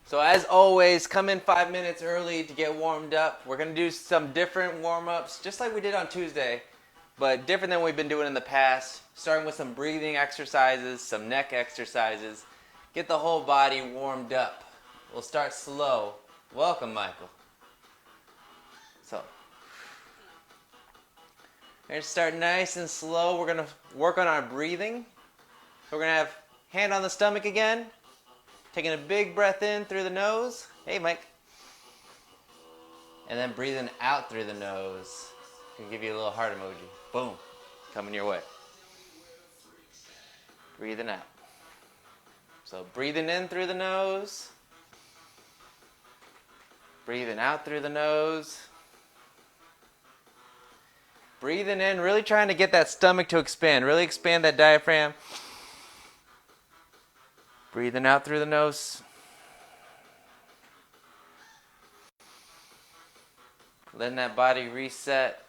So as always, come in 5 minutes early to get warmed up. We're going to do some different warm-ups, just like we did on Tuesday, but different than we've been doing in the past. Starting with some breathing exercises, some neck exercises. Get the whole body warmed up. We'll start slow. Welcome, Michael. So, we're going to start nice and slow. We're going to work on our breathing. We're going to have hand on the stomach again. Taking a big breath in through the nose. Hey, Mike. And then breathing out through the nose. I can give you a little heart emoji. Boom. Coming your way. Breathing out. So breathing in through the nose. Breathing out through the nose. Breathing in, really trying to get that stomach to expand. Really expand that diaphragm. Breathing out through the nose. Letting that body reset.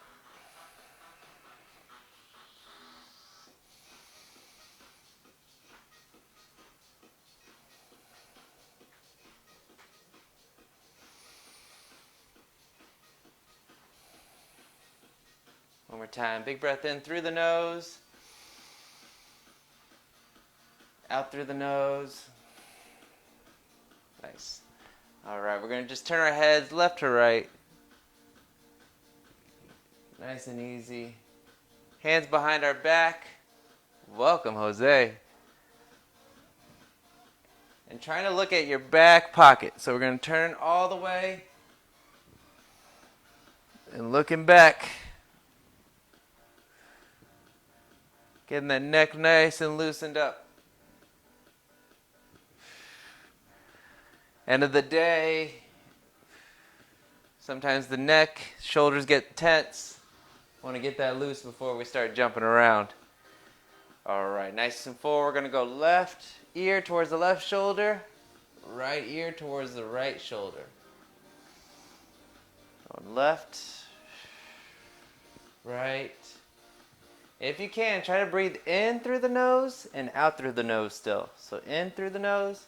One more time. Big breath in through the nose. Out through the nose. Nice. All right, we're going to just turn our heads left to right. Nice and easy. Hands behind our back. Welcome, Jose. And trying to look at your back pocket. So we're going to turn all the way. And looking back. Getting that neck nice and loosened up. End of the day, sometimes the neck, shoulders get tense. Want to get that loose before we start jumping around. All right, nice and full. We're going to go left ear towards the left shoulder, right ear towards the right shoulder. Going left, right. If you can, try to breathe in through the nose and out through the nose still. So in through the nose.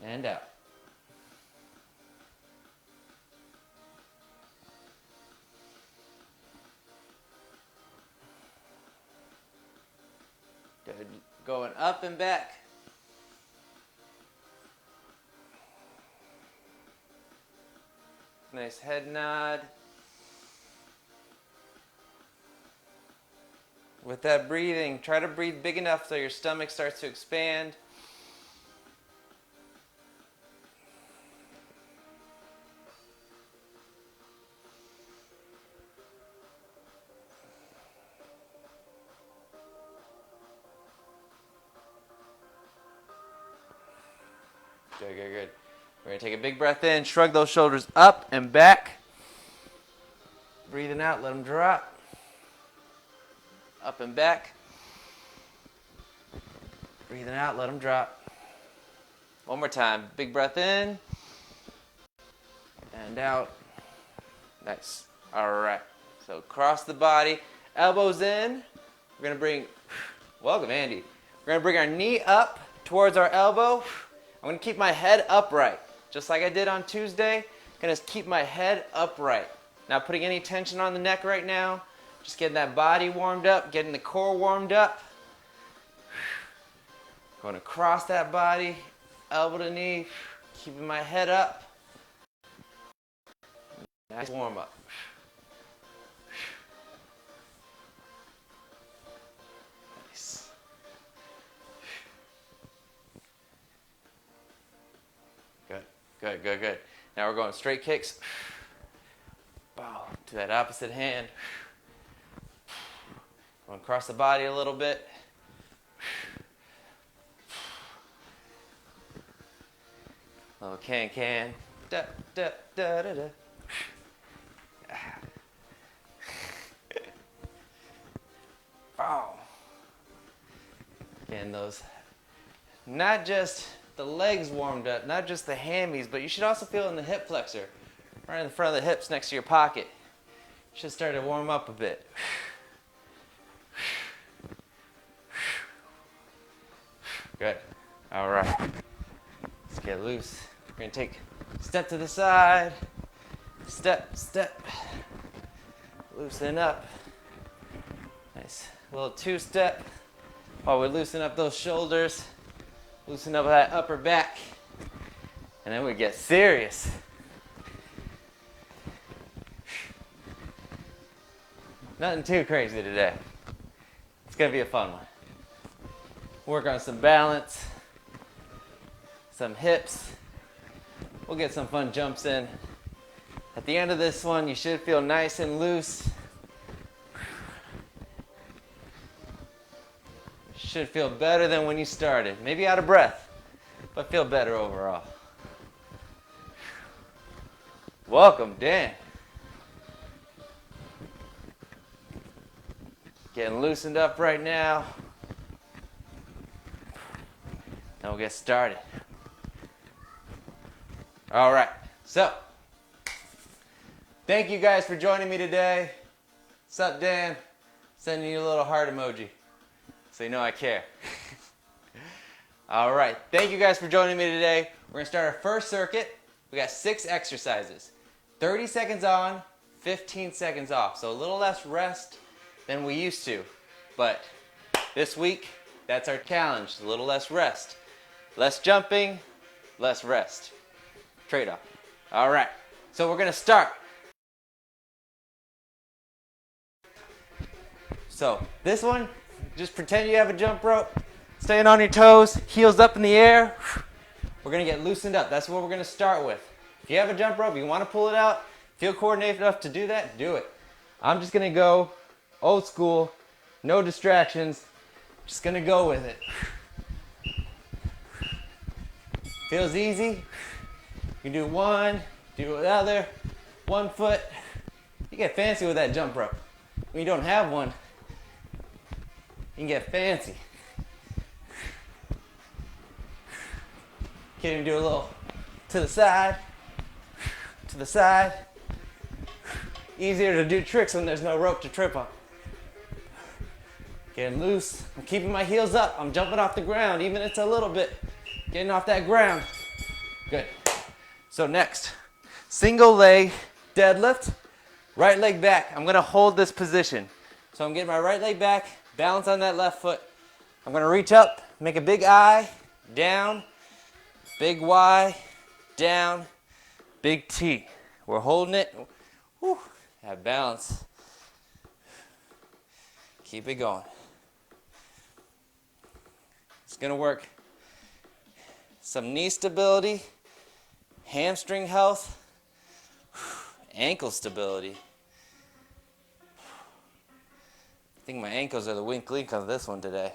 And out. Good. Going up and back. Nice head nod. With that breathing, try to breathe big enough so your stomach starts to expand. Good, good, good. We're going to take a big breath in, shrug those shoulders up and back. Breathing out, let them drop. Up and back. Breathing out, let them drop. One more time. Big breath in. And out. Nice. All right. So cross the body. Elbows in. We're going to bring, welcome Andy. We're going to bring our knee up towards our elbow. I'm going to keep my head upright, just like I did on Tuesday. I'm going to keep my head upright. Not putting any tension on the neck right now. Just getting that body warmed up, getting the core warmed up. Going across that body, elbow to knee, keeping my head up. Nice warm up. Nice. Good, good, good, good. Now we're going straight kicks. Bow to that opposite hand. Going across the body a little bit. Little can. Da, da, da, da, da. Bow. Again, those, not just the legs warmed up, not just the hammies, but you should also feel in the hip flexor, right in the front of the hips next to your pocket. Should start to warm up a bit. Good. All right. Let's Get loose. We're gonna take step to the side, step, step. Loosen up. Nice little two-step while we loosen up those shoulders, loosen up that upper back, and then we get serious. Nothing too crazy today. It's gonna be a fun one. Work on some balance, some hips. We'll get some fun jumps in. At the end of this one, you should feel nice and loose. Should feel better than when you started. Maybe out of breath, but feel better overall. Welcome, Dan. Getting loosened up right now. Then we'll get started. All right, so thank you guys for joining me today. What's up, Dan? Sending you a little heart emoji so you know I care. All right, thank you guys for joining me today. We're gonna start our first circuit. We got 6 exercises. 30 seconds on, 15 seconds off. So a little less rest than we used to. But this week, that's our challenge, a little less rest. Less jumping, less rest. Trade-off. All right, so we're gonna start. So this one, just pretend you have a jump rope, staying on your toes, heels up in the air. We're gonna get loosened up. That's what we're gonna start with. If you have a jump rope, you wanna pull it out, feel coordinated enough to do that, do it. I'm just gonna go old school, no distractions, just gonna go with it. Feels easy. You can do one, do the other, 1 foot. You get fancy with that jump rope. When you don't have one, you can get fancy. Can even do a little to the side, to the side. Easier to do tricks when there's no rope to trip on. Getting loose. I'm keeping my heels up. I'm jumping off the ground, even if it's a little bit. Getting off that ground. Good. So next, single leg deadlift, right leg back. I'm gonna hold this position. So I'm getting my right leg back, balance on that left foot. I'm gonna reach up, make a big I, down, big Y, down, big T. We're holding it. Whew, have balance. Keep it going. It's gonna work some knee stability, hamstring health, ankle stability. I think my ankles are the weak link on this one today.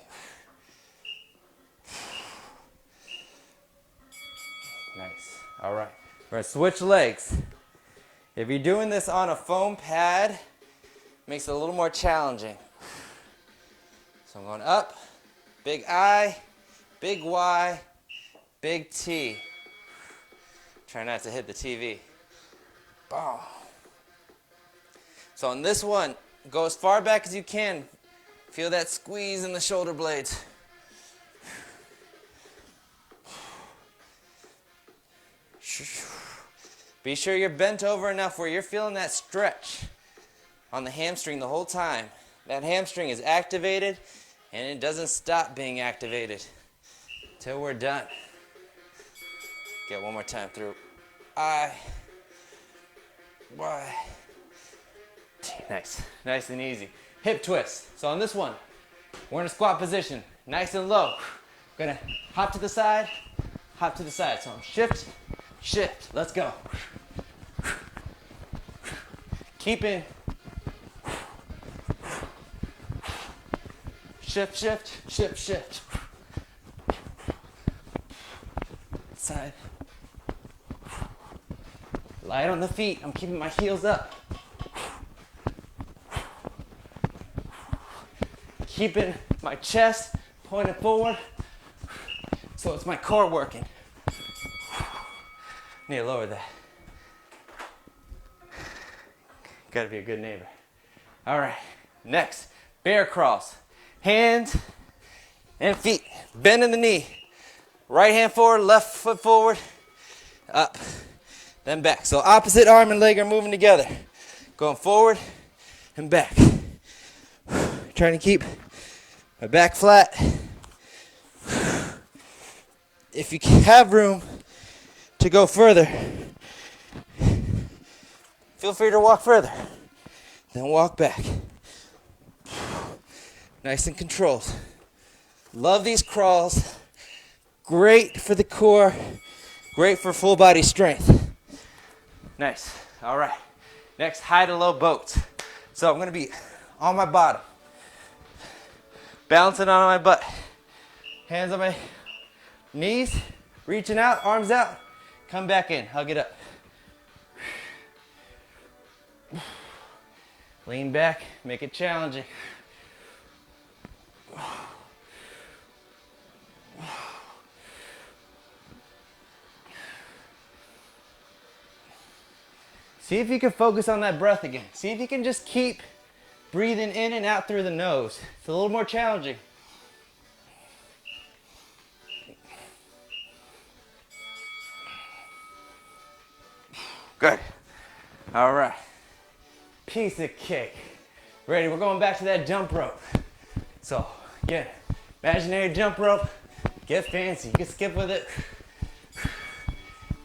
Nice. All right. We're gonna switch legs. If you're doing this on a foam pad, it makes it a little more challenging. So I'm going up, big I, big Y, big T. Try not to hit the TV. Boom. So on this one, go as far back as you can. Feel that squeeze in the shoulder blades. Be sure you're bent over enough where you're feeling that stretch on the hamstring the whole time. That hamstring is activated and it doesn't stop being activated till we're done. Get one more time through. I, Y, T. Nice, nice and easy. Hip twist. So on this one, we're in a squat position, nice and low. Gonna hop to the side, hop to the side. So I'm shift, shift. Let's go. Keeping. Shift, shift, shift, shift. Side. Light on the feet. I'm keeping my heels up. Keeping my chest pointed forward. So it's my core working. Need to lower that. Gotta be a good neighbor. All right, next, bear crawls. Hands and feet, bending the knee. Right hand forward, left foot forward, up, then back. So opposite arm and leg are moving together. Going forward and back. Trying to keep my back flat. If you have room to go further, feel free to walk further. Then walk back. Nice and controlled. Love these crawls. Great for the core. Great for full body strength. Nice. All right. Next, high to low boats. So I'm going to be on my bottom. Balancing on my butt. Hands on my knees. Reaching out, arms out. Come back in. Hug it up. Lean back. Make it challenging. See if you can focus on that breath again. See if you can just keep breathing in and out through the nose. It's a little more challenging. Good. All right. Piece of cake. Ready, we're going back to that jump rope. So, again, imaginary jump rope. Get fancy. You can skip with it.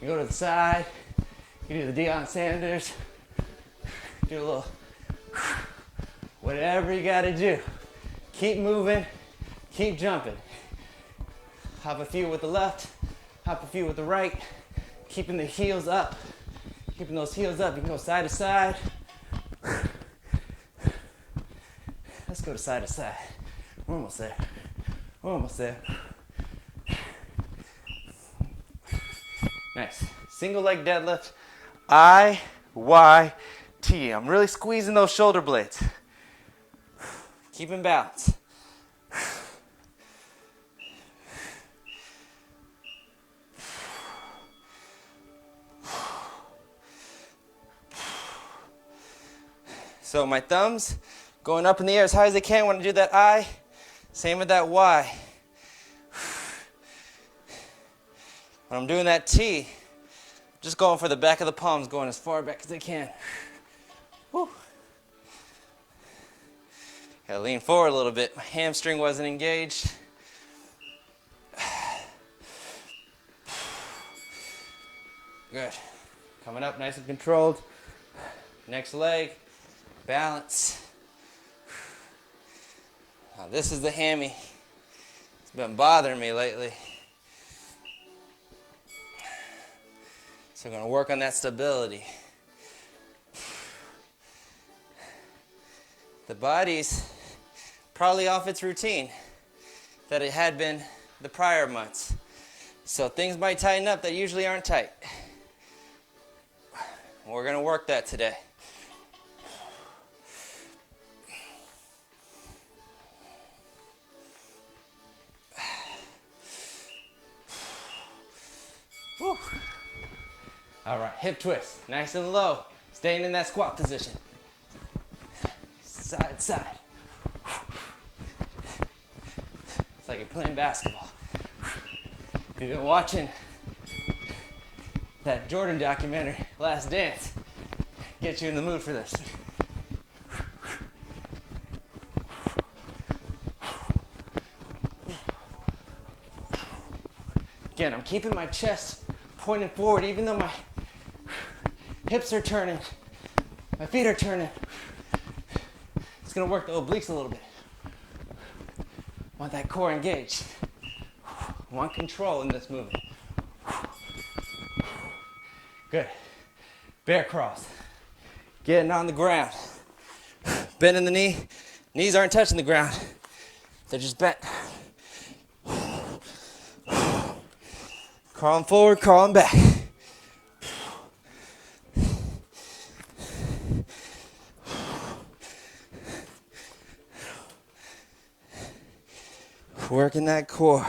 You go to the side. You do the Deion Sanders. Do a little, whatever you gotta do. Keep moving, keep jumping. Hop a few with the left, hop a few with the right. Keeping the heels up. Keeping those heels up. You can go side to side. Let's go to side to side. We're almost there. We're almost there. Nice. Single leg deadlift. I-Y-T. I'm really squeezing those shoulder blades. Keep in balance. So my thumbs going up in the air as high as they can when I do that I. Same with that Y. When I'm doing that T, just going for the back of the palms, going as far back as I can. Whew. Gotta lean forward a little bit. My hamstring wasn't engaged. Good. Coming up nice and controlled. Next leg. Balance. Now this is the hammy. It's been bothering me lately. So we're going to work on that stability. The body's probably off its routine that it had been the prior months. So things might tighten up that usually aren't tight. We're going to work that today. Whew. All right, hip twist, nice and low, staying in that squat position. Side, side. It's like you're playing basketball. If you've been watching that Jordan documentary, Last Dance, get you in the mood for this. Again, I'm keeping my chest pointing forward even though my hips are turning, my feet are turning. It's gonna work the obliques a little bit. Want that core engaged. Want control in this movement. Good. Bear cross. Getting on the ground. Bending the knee. Knees aren't touching the ground. They're just bent. Crawling forward, crawling back. Working that core,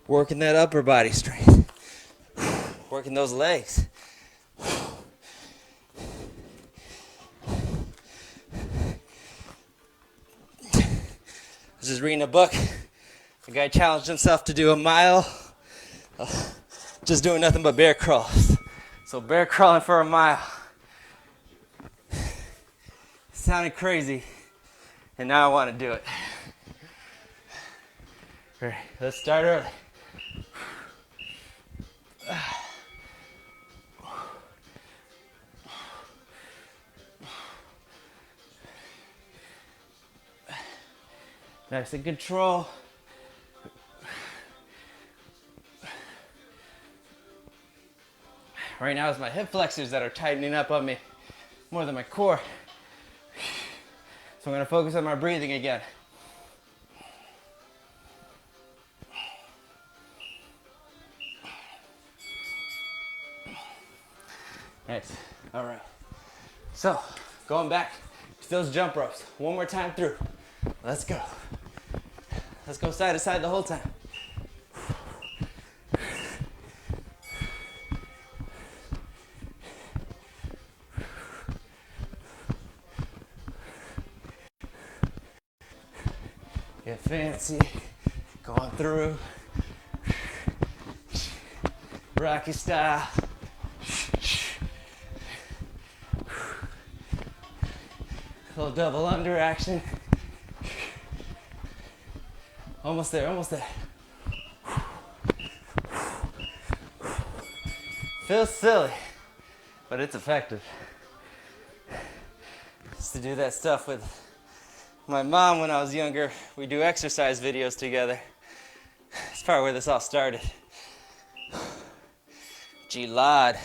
working that upper body strength, working those legs. I was just reading a book. The guy challenged himself to do a mile just doing nothing but bear crawls. So bear crawling for a mile. Sounded crazy, and now I want to do it. All right, let's start early. Nice and control. Right now it's my hip flexors that are tightening up on me more than my core. So I'm gonna focus on my breathing again. Nice, all right. So, going back to those jump ropes. One more time through. Let's go. Let's go side to side the whole time. Get fancy, going through, Rocky style. A little double under action. Almost there, almost there. Feels silly, but it's effective. Used to do that stuff with my mom when I was younger. We do exercise videos together. That's probably where this all started. Gilad. I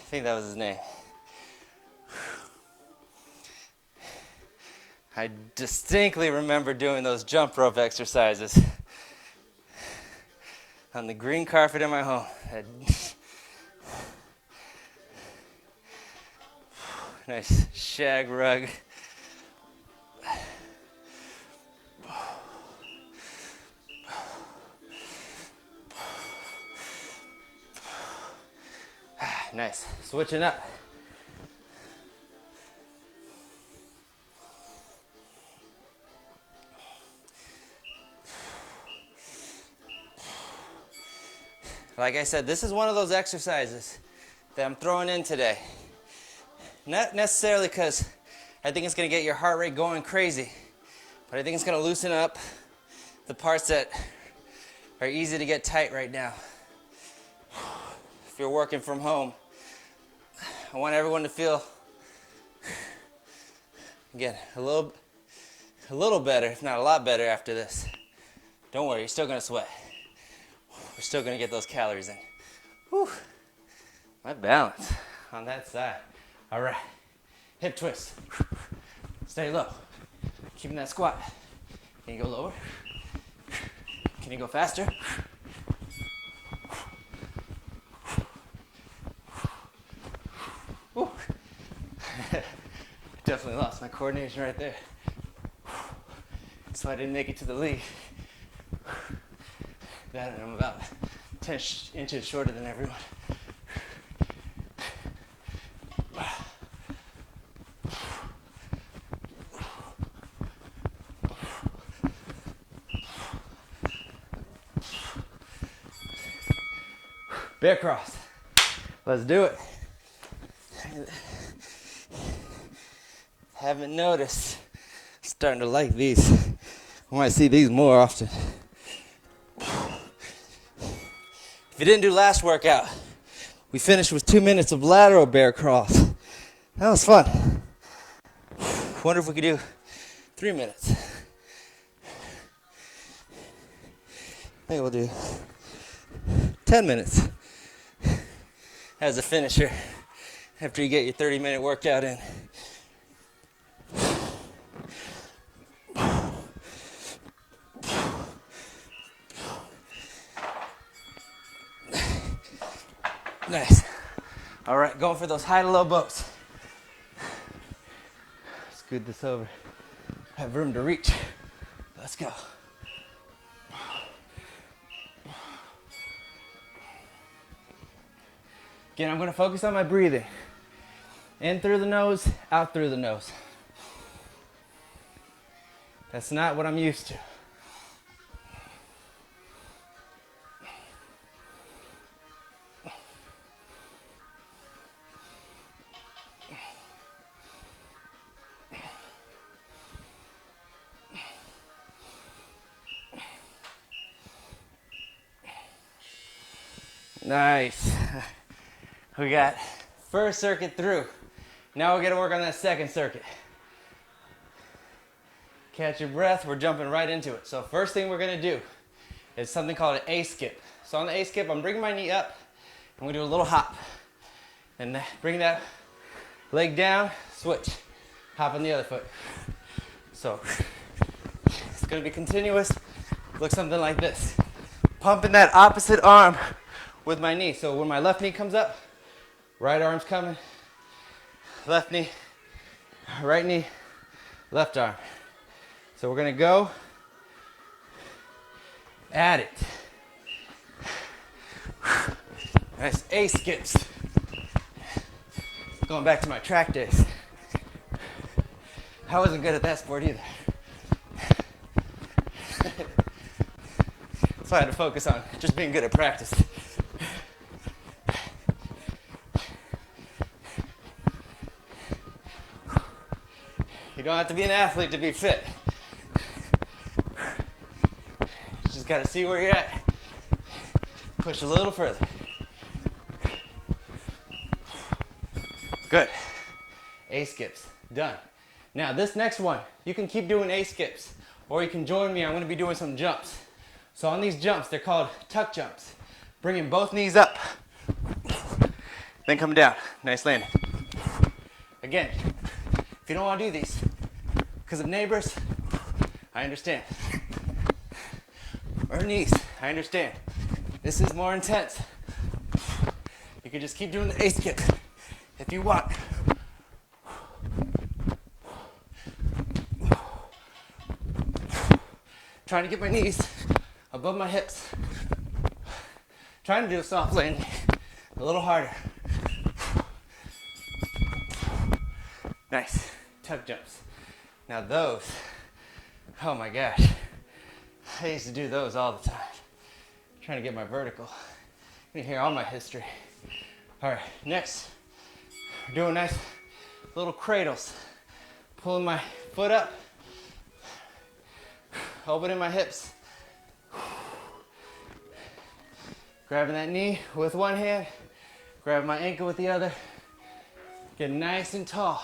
think that was his name. I distinctly remember doing those jump rope exercises on the green carpet in my home. Nice shag rug. Nice. Switching up. Like I said, this is one of those exercises that I'm throwing in today. Not necessarily because I think it's going to get your heart rate going crazy, but I think it's going to loosen up the parts that are easy to get tight right now. If you're working from home, I want everyone to feel, again, a little better, if not a lot better after this. Don't worry, you're still going to sweat. We're still going to get those calories in. Whew. My balance on that side. All right, hip twist. Stay low. Keeping that squat. Can you go lower? Can you go faster? Whew. Definitely lost my coordination right there. So I didn't make it to the league. That and I'm about 10 inches shorter than everyone. Bear cross. Let's do it. Haven't noticed. Starting to like these. I want to see these more often. If you didn't do last workout, we finished with 2 minutes of lateral bear crawls. That was fun. Wonder if we could do 3 minutes. Maybe we'll do 10 minutes as a finisher after you get your 30-minute workout in. Nice. All right, going for those high to low boats. Scoot this over. Have room to reach. Let's go. Again, I'm going to focus on my breathing. In through the nose, out through the nose. That's not what I'm used to. Nice. We got first circuit through. Now we're gonna work on that second circuit. Catch your breath, we're jumping right into it. So first thing we're gonna do is something called an A skip. So on the A skip, I'm bringing my knee up, and we do a little hop. And bring that leg down, switch. Hop on the other foot. So it's gonna be continuous. Look something like this. Pumping that opposite arm with my knee. So when my left knee comes up, right arm's coming. Left knee, right knee, left arm. So we're gonna go at it. Nice A skips. Going back to my track days. I wasn't good at that sport either. So I had to focus on just being good at practice. You don't have to be an athlete to be fit. You just gotta see where you're at. Push a little further. Good. A skips, done. Now this next one, you can keep doing A skips, or you can join me. I'm gonna be doing some jumps. So on these jumps, they're called tuck jumps. Bringing both knees up, then come down. Nice landing. Again, if you don't wanna do these, because of neighbors, I understand. Or knees, I understand. This is more intense. You can just keep doing the A skip if you want. Trying to get my knees above my hips. Trying to do a soft landing, a little harder. Nice, tuck jumps. Now those, oh my gosh. I used to do those all the time. Trying to get my vertical. You can hear all my history. All right, next, we're doing nice little cradles. Pulling my foot up, opening my hips. Grabbing that knee with one hand, grabbing my ankle with the other. Get nice and tall.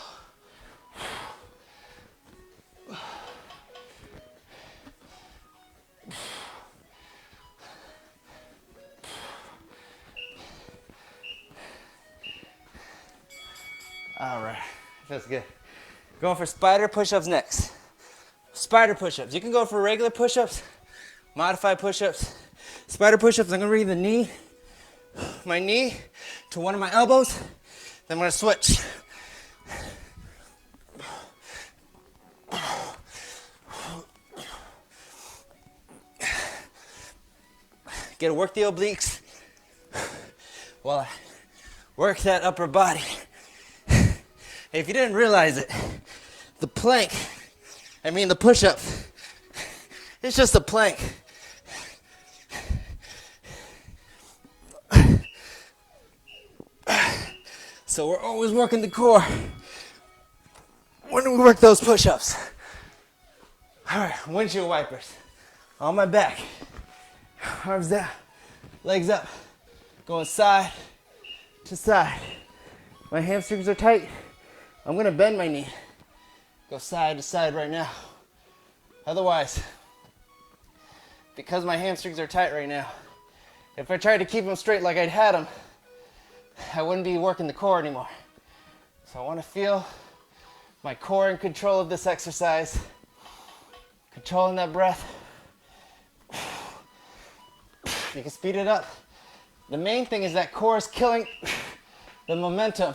All right, feels good. Going for spider push-ups next. Spider push-ups. You can go for regular push-ups, modified push-ups. Spider push-ups, I'm gonna bring the knee, my knee to one of my elbows, then I'm gonna switch. Gotta work the obliques while I work that upper body. Hey, if you didn't realize it, the push-up, it's just a plank. So we're always working the core when we work those push-ups. All right, windshield wipers on my back, arms down, legs up, going side to side. My hamstrings are tight. I'm gonna bend my knee, go side to side right now. Otherwise, because my hamstrings are tight right now, if I tried to keep them straight like I'd had them, I wouldn't be working the core anymore. So I want to feel my core in control of this exercise, controlling that breath. You can speed it up. The main thing is that core is killing the momentum.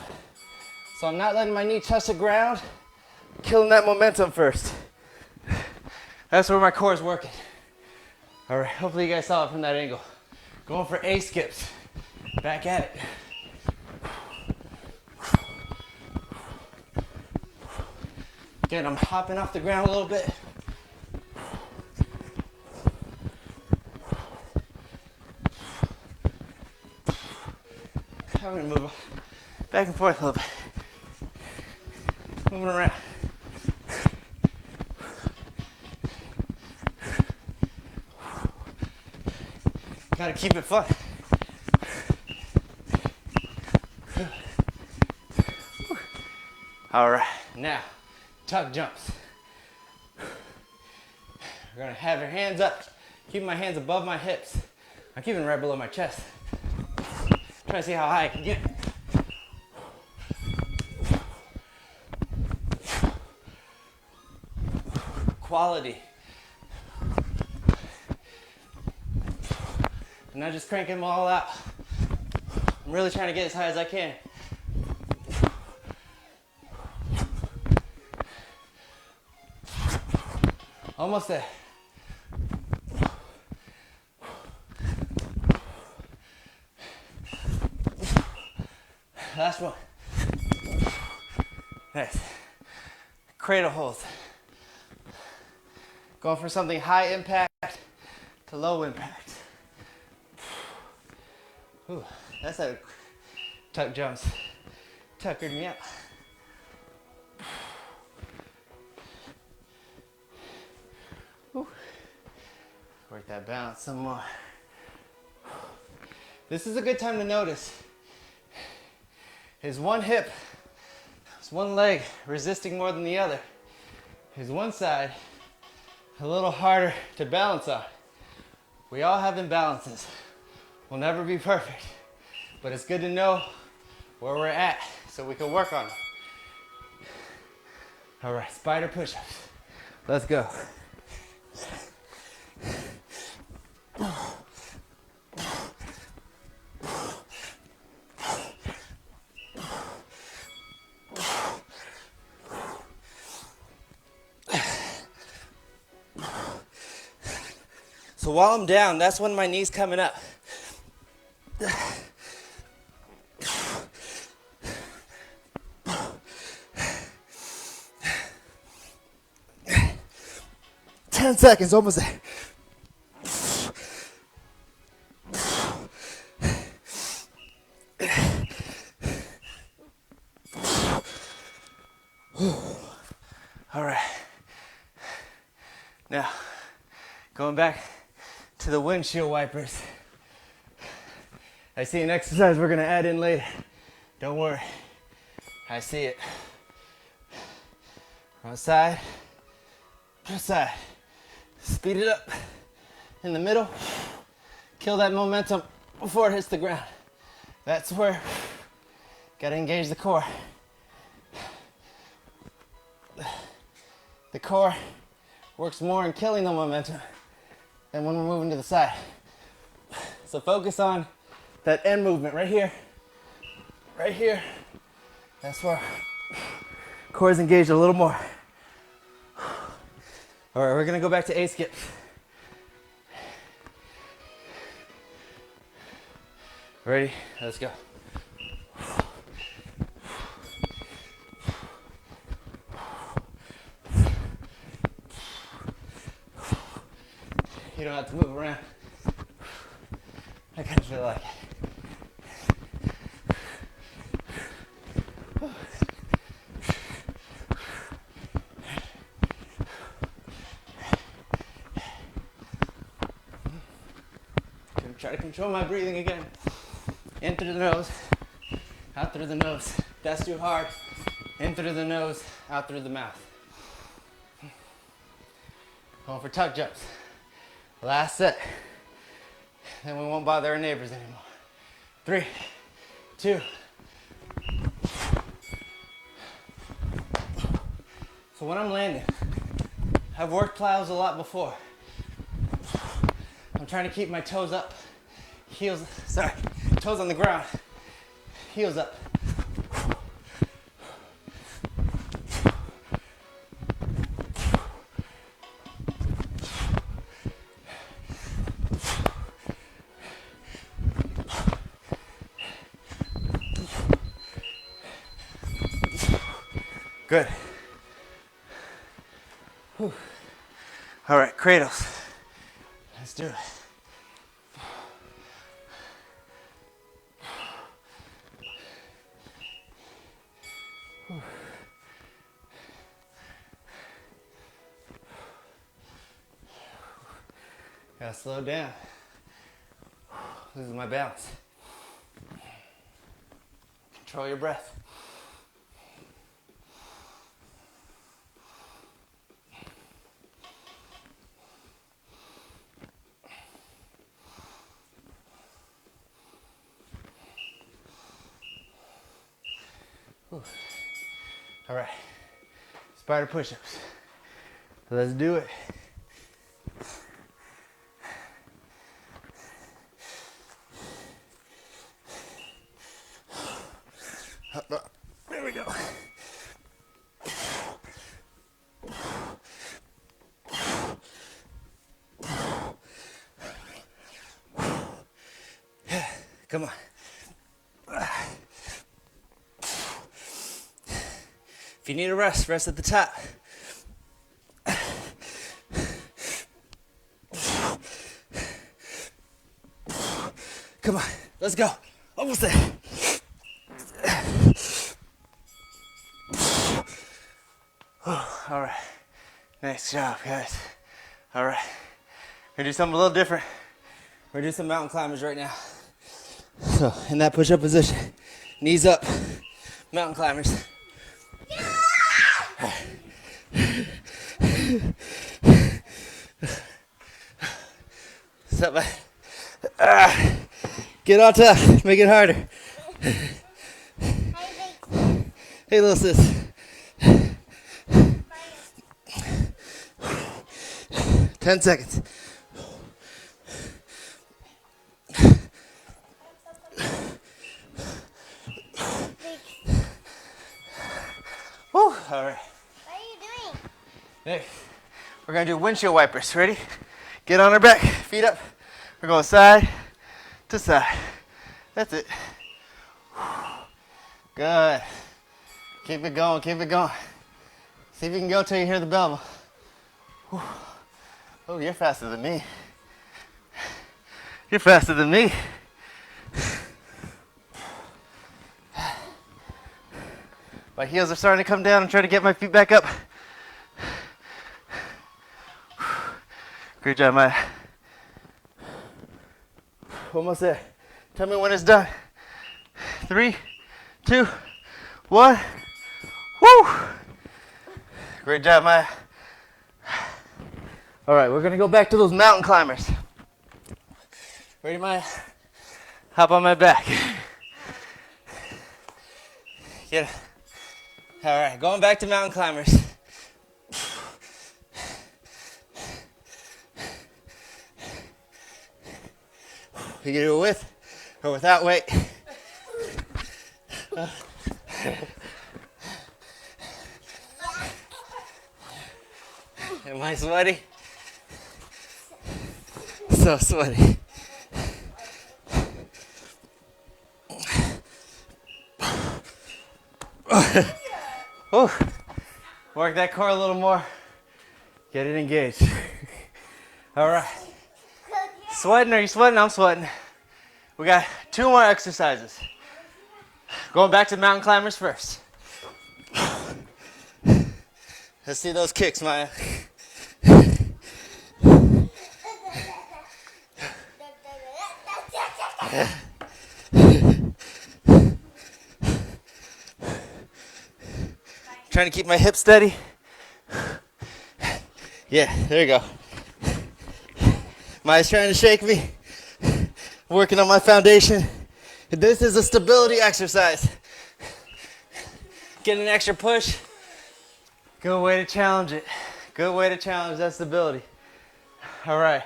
So I'm not letting my knee touch the ground, killing that momentum first. That's where my core is working. All right, hopefully you guys saw it from that angle. Going for A skips, back at it. Again, I'm hopping off the ground a little bit. I'm gonna move back and forth a little bit. Moving around. Gotta keep it fun. All right, now tuck jumps. We're gonna have your hands up. Keep my hands above my hips. I'm keeping right below my chest. Trying to see how high I can get. Quality. I'm not just cranking them all out. I'm really trying to get as high as I can. Almost there. Last one. Nice. Cradle holds. Going for something high impact to low impact. Ooh, that's how tuck jumps tuckered me up. Ooh. Work that balance some more. This is a good time to notice. Is one hip, is one leg resisting more than the other? Is one side a little harder to balance on? We all have imbalances. We'll never be perfect, but it's good to know where we're at so we can work on them. All right, spider push-ups. Let's go. So while I'm down, that's when my knee's coming up. 10 seconds, almost there. All right. Now, going back to the windshield wipers. I see an exercise we're gonna add in later. Don't worry, I see it. One side, just side. Speed it up in the middle. Kill that momentum before it hits the ground. That's where gotta engage the core. The core works more in killing the momentum than when we're moving to the side. So focus on that end movement right here. Right here. That's where core is engaged a little more. All right, we're gonna go back to A skips. Ready? Let's go. You don't have to move around. I kind of feel like it. Try to control my breathing again. In through the nose, out through the nose. That's too hard. In through the nose, out through the mouth. Going for tuck jumps. Last set. Then we won't bother our neighbors anymore. 3, 2. So when I'm landing, I've worked plows a lot before. I'm trying to keep my toes up. Toes on the ground, heels up. Good. Whew. All right, cradles. Let's do it. Gotta slow down. Losing my balance. Control your breath. Whew. All right, spider push-ups. Let's do it. There we go. Come on. If you need a rest, rest at the top. Come on, let's go. Almost there. All right, nice job, guys. All right, we're gonna do something a little different. We're gonna do some mountain climbers right now. So, in that push-up position, knees up, mountain climbers. What's up, man? Get on top, make it harder. Hey, little sis. 10 seconds. Woo, all right. What are you doing? Hey, we're gonna do windshield wipers. Ready? Get on our back, feet up. We're going side to side. That's it. Good. Keep it going, keep it going. See if you can go till you hear the bell. Oh, you're faster than me. You're faster than me. My heels are starting to come down. I'm trying to get my feet back up. Great job, Maya. Almost there. Tell me when it's done. 3, 2, 1. Woo! Great job, Maya. All right, we're gonna go back to those mountain climbers. Ready, Maya? Hop on my back. Get it. All right, going back to mountain climbers. You can do it with or without weight. Am I sweaty? So sweaty. Oh, work that core a little more. Get it engaged. All right. Sweating? Are you sweating? I'm sweating. We got 2 more exercises. Going back to mountain climbers first. Let's see those kicks, Maya. Trying to keep my hips steady. Yeah, there you go. Maya's trying to shake me. Working on my foundation. This is a stability exercise. Get an extra push. Good way to challenge it. Good way to challenge that stability. All right,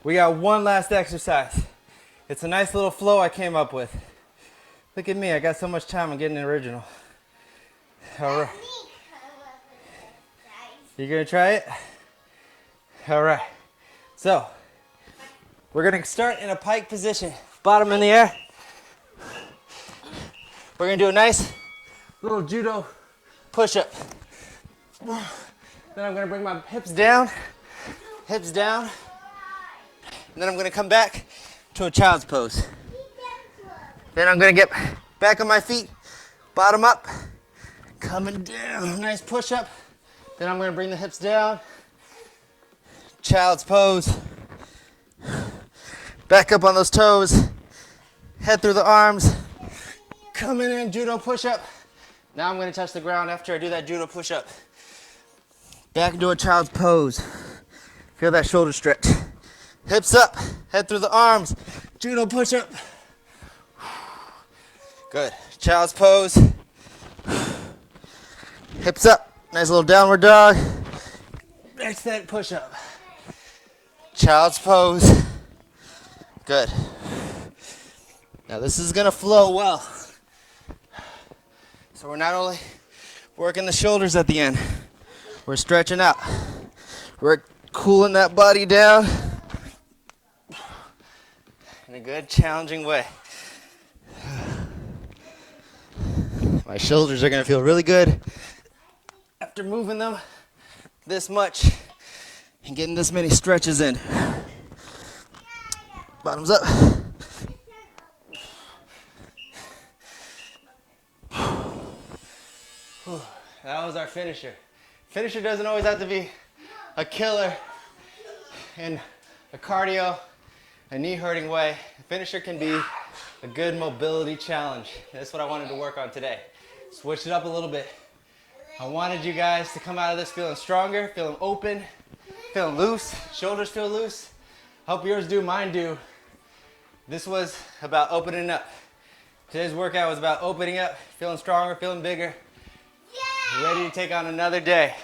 we got one last exercise. It's a nice little flow I came up with. Look at me, I got so much time on getting it original. All right. You gonna try it? All right. So, we're gonna start in a pike position. Bottom in the air. We're gonna do a nice little judo push-up. Then I'm gonna bring my hips down. And then I'm gonna come back to a child's pose. Then I'm gonna get back on my feet, bottom up, coming down, nice push-up. Then I'm gonna bring the hips down, child's pose. Back up on those toes, head through the arms, coming in, judo push-up. Now I'm gonna touch the ground after I do that judo push-up. Back into a child's pose. Feel that shoulder stretch. Hips up, head through the arms, judo push-up. Good, child's pose. Hips up. Nice little downward dog. Extend push-up. Child's pose. Good. Now this is gonna flow well. So we're not only working the shoulders at the end, we're stretching out. We're cooling that body down in a good, challenging way. My shoulders are gonna feel really good after moving them this much and getting this many stretches in. Bottoms up. That was our finisher. Finisher doesn't always have to be a killer in a cardio, a knee hurting way. Finisher can be a good mobility challenge. That's what I wanted to work on today. Switch it up a little bit. I wanted you guys to come out of this feeling stronger, feeling open, feeling loose, shoulders feel loose. Hope yours do, mine do. This was about opening up. Today's workout was about opening up, feeling stronger, feeling bigger. Ready to take on another day.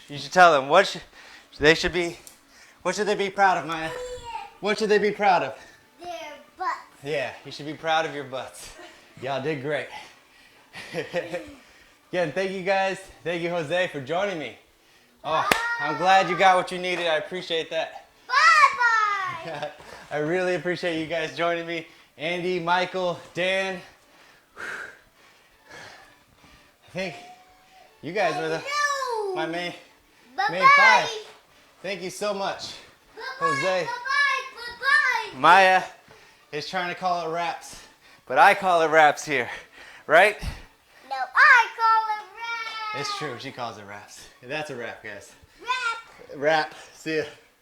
You should tell them what should they be proud of, Maya? What should they be proud of? Their butts. Yeah, you should be proud of your butts. Y'all did great. Again, thank you guys. Thank you, Jose, for joining me. Oh, I'm glad you got what you needed. I appreciate that. Bye-bye. I really appreciate you guys joining me. Andy, Michael, Dan. I think you guys were my main five. Thank you so much. Jose. Bye-bye. Maya is trying to call it wraps, but I call it wraps here, right? No, I call it rap. It's true, she calls it wraps. That's a wrap, guys. Rap. Wrap. See ya.